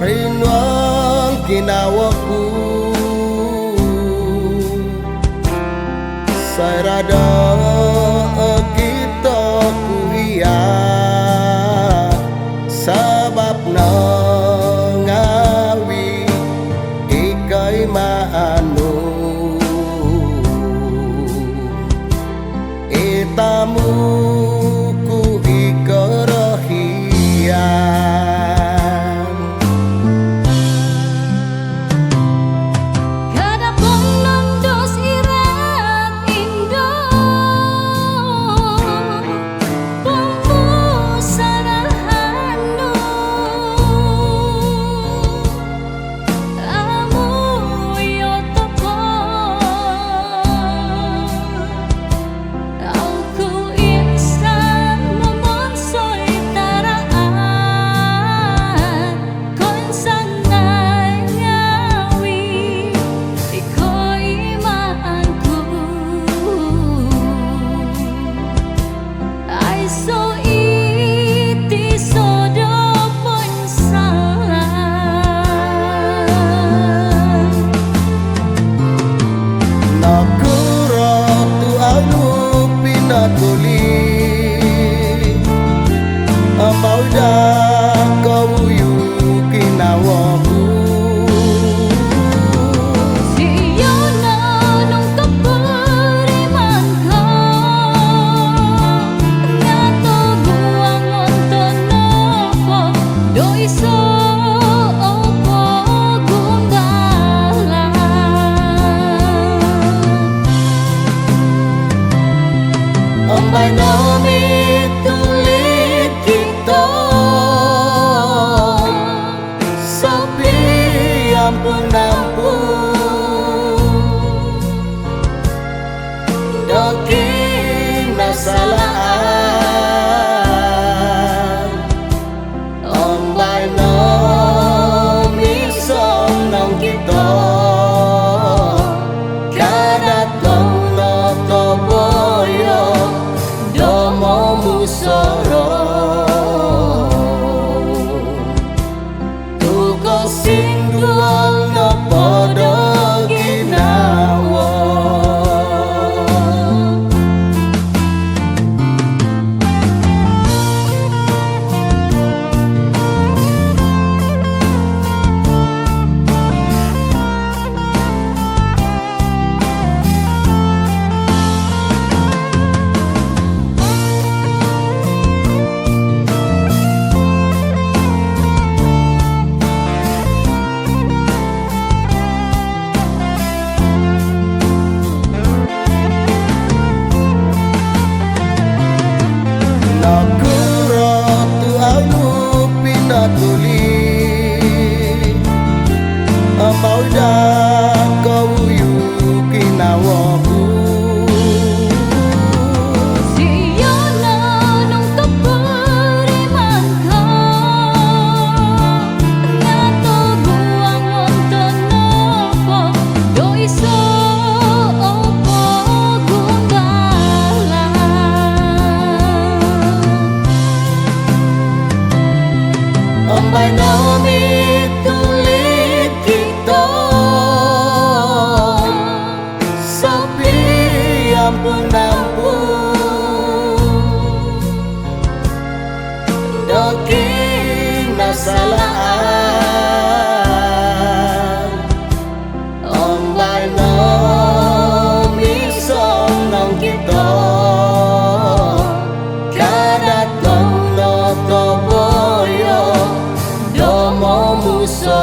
Rinwang kinawaku Sairada kita kuia Sabab nangawi ikai maanu Itamu ku ikarahian Kadapun nandos irat indah Pemusarahanu Amu yotopo Aku insan memonsoi taraan Konsan ngawi Ikoi maanku Aiso iti sodo ponsalan Nakura tu anu pinatuli Amauda kau yuki nawaku Siyona nung kapuriman ka Ngato buang onton opo Doiso opo gundalan Ambay nami tulit kita Sapi ampun-ampun Daki nasalahan Ambay nami sonong kita Kadatong notoboyo Domo musoro Tuko sindual no podo ginawa Nakura tu anu pinatuli Amauda kau yuki nawaku Siyona nung kapuriman ka Ngato buang onton opo Doiso opo gundalan Ambay nami tulit kita Sapi ampun-ampun Daki nasalahan Ambay nami sonong kita Kadatong notoboyo Domo muso